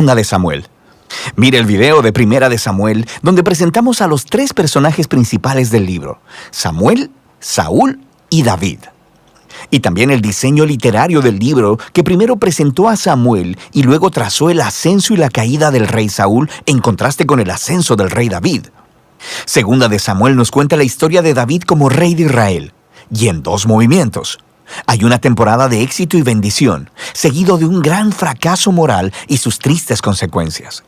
de Samuel. Mire el video de Primera de Samuel, donde presentamos a los tres personajes principales del libro: Samuel, Saúl y David. Y también el diseño literario del libro, que primero presentó a Samuel y luego trazó el ascenso y la caída del rey Saúl en contraste con el ascenso del rey David. Segunda de Samuel nos cuenta la historia de David como rey de Israel, y en dos movimientos. Hay una temporada de éxito y bendición, seguido de un gran fracaso moral y sus tristes consecuencias.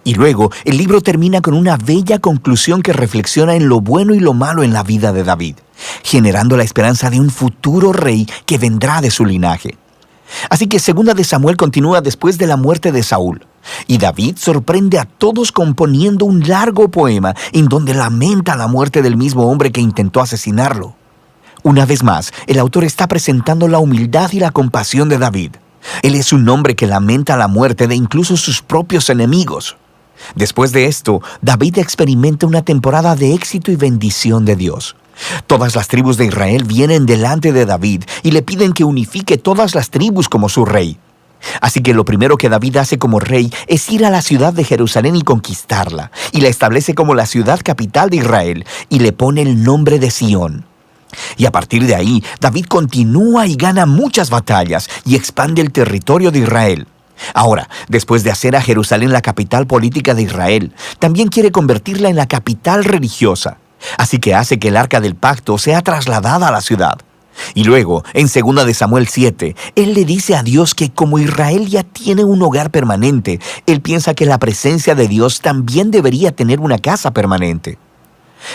Y luego, el libro termina con una bella conclusión que reflexiona en lo bueno y lo malo en la vida de David, generando la esperanza de un futuro rey que vendrá de su linaje. Así que Segunda de Samuel continúa después de la muerte de Saúl, y David sorprende a todos componiendo un largo poema en donde lamenta la muerte del mismo hombre que intentó asesinarlo. Una vez más, el autor está presentando la humildad y la compasión de David. Él es un hombre que lamenta la muerte de incluso sus propios enemigos. Después de esto, David experimenta una temporada de éxito y bendición de Dios. Todas las tribus de Israel vienen delante de David y le piden que unifique todas las tribus como su rey. Así que lo primero que David hace como rey es ir a la ciudad de Jerusalén y conquistarla, y la establece como la ciudad capital de Israel, y le pone el nombre de Sión. Y a partir de ahí, David continúa y gana muchas batallas y expande el territorio de Israel. Ahora, después de hacer a Jerusalén la capital política de Israel, también quiere convertirla en la capital religiosa. Así que hace que el Arca del Pacto sea trasladada a la ciudad. Y luego, en 2 de Samuel 7, él le dice a Dios que como Israel ya tiene un hogar permanente, él piensa que la presencia de Dios también debería tener una casa permanente.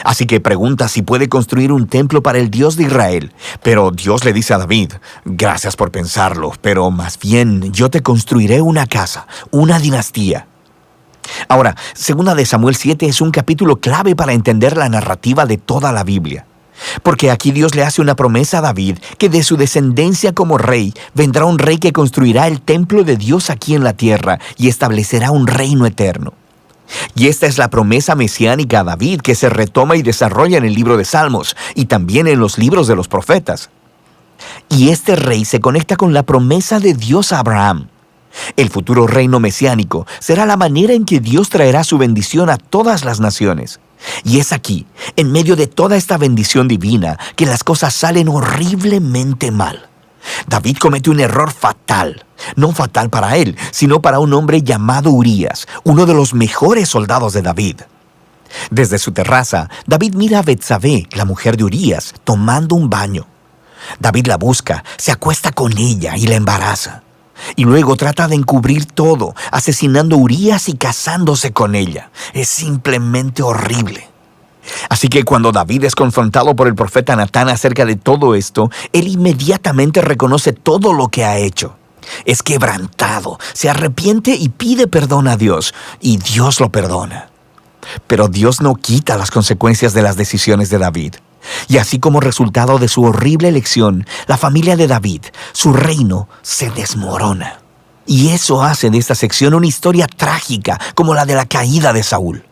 Así que pregunta si puede construir un templo para el Dios de Israel. Pero Dios le dice a David: gracias por pensarlo, pero más bien yo te construiré una casa, una dinastía. Ahora, 2 de Samuel 7 es un capítulo clave para entender la narrativa de toda la Biblia. Porque aquí Dios le hace una promesa a David que de su descendencia como rey vendrá un rey que construirá el templo de Dios aquí en la tierra y establecerá un reino eterno. Y esta es la promesa mesiánica a David que se retoma y desarrolla en el libro de Salmos y también en los libros de los profetas. Y este rey se conecta con la promesa de Dios a Abraham. El futuro reino mesiánico será la manera en que Dios traerá su bendición a todas las naciones. Y es aquí, en medio de toda esta bendición divina, que las cosas salen horriblemente mal. David comete un error fatal, no fatal para él, sino para un hombre llamado Urías, uno de los mejores soldados de David. Desde su terraza, David mira a Betsabé, la mujer de Urías, tomando un baño. David la busca, se acuesta con ella y la embaraza. Y luego trata de encubrir todo, asesinando a Urías y casándose con ella. Es simplemente horrible. Así que cuando David es confrontado por el profeta Natán acerca de todo esto, él inmediatamente reconoce todo lo que ha hecho. Es quebrantado, se arrepiente y pide perdón a Dios, y Dios lo perdona. Pero Dios no quita las consecuencias de las decisiones de David. Y así como resultado de su horrible elección, la familia de David, su reino, se desmorona. Y eso hace de esta sección una historia trágica como la de la caída de Saúl.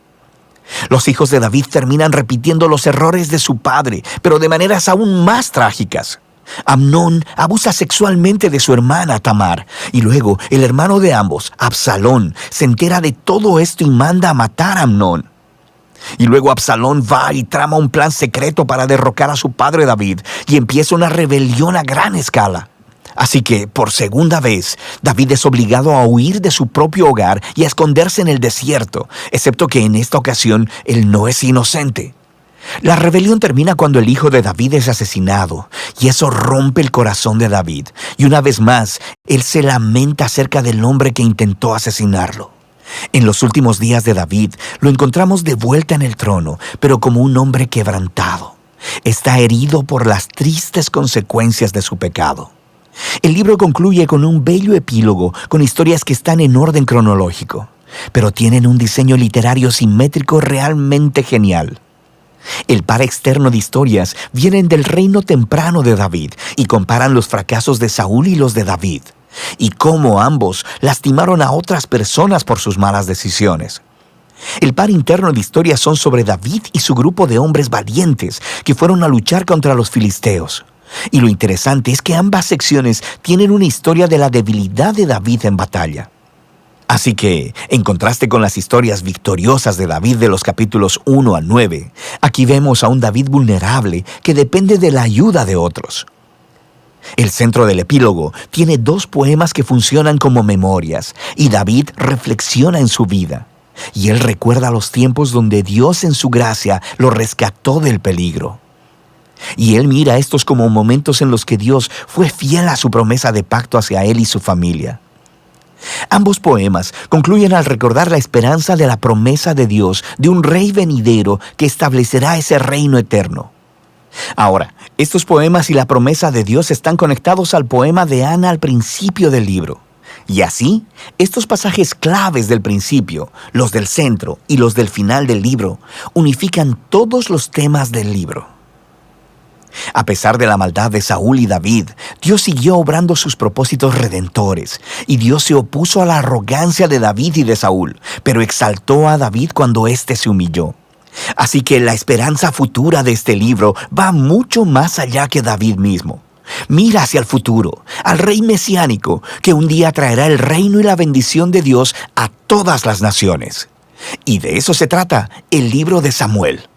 Los hijos de David terminan repitiendo los errores de su padre, pero de maneras aún más trágicas. Amnón abusa sexualmente de su hermana Tamar, y luego el hermano de ambos, Absalón, se entera de todo esto y manda a matar a Amnón. Y luego Absalón va y trama un plan secreto para derrocar a su padre David, y empieza una rebelión a gran escala. Así que, por segunda vez, David es obligado a huir de su propio hogar y a esconderse en el desierto, excepto que en esta ocasión él no es inocente. La rebelión termina cuando el hijo de David es asesinado, y eso rompe el corazón de David. Y una vez más, él se lamenta acerca del hombre que intentó asesinarlo. En los últimos días de David, lo encontramos de vuelta en el trono, pero como un hombre quebrantado. Está herido por las tristes consecuencias de su pecado. El libro concluye con un bello epílogo con historias que están en orden cronológico, pero tienen un diseño literario simétrico realmente genial. El par externo de historias vienen del reino temprano de David y comparan los fracasos de Saúl y los de David, y cómo ambos lastimaron a otras personas por sus malas decisiones. El par interno de historias son sobre David y su grupo de hombres valientes que fueron a luchar contra los filisteos. Y lo interesante es que ambas secciones tienen una historia de la debilidad de David en batalla. Así que, en contraste con las historias victoriosas de David de los capítulos 1 al 9, aquí vemos a un David vulnerable que depende de la ayuda de otros. El centro del epílogo tiene 2 poemas que funcionan como memorias, y David reflexiona en su vida. Y él recuerda los tiempos donde Dios en su gracia lo rescató del peligro. Y él mira estos como momentos en los que Dios fue fiel a su promesa de pacto hacia él y su familia. Ambos poemas concluyen al recordar la esperanza de la promesa de Dios de un rey venidero que establecerá ese reino eterno. Ahora, estos poemas y la promesa de Dios están conectados al poema de Ana al principio del libro. Y así, estos pasajes claves del principio, los del centro y los del final del libro, unifican todos los temas del libro. A pesar de la maldad de Saúl y David, Dios siguió obrando sus propósitos redentores, y Dios se opuso a la arrogancia de David y de Saúl, pero exaltó a David cuando éste se humilló. Así que la esperanza futura de este libro va mucho más allá que David mismo. Mira hacia el futuro, al rey mesiánico, que un día traerá el reino y la bendición de Dios a todas las naciones. Y de eso se trata el libro de Samuel.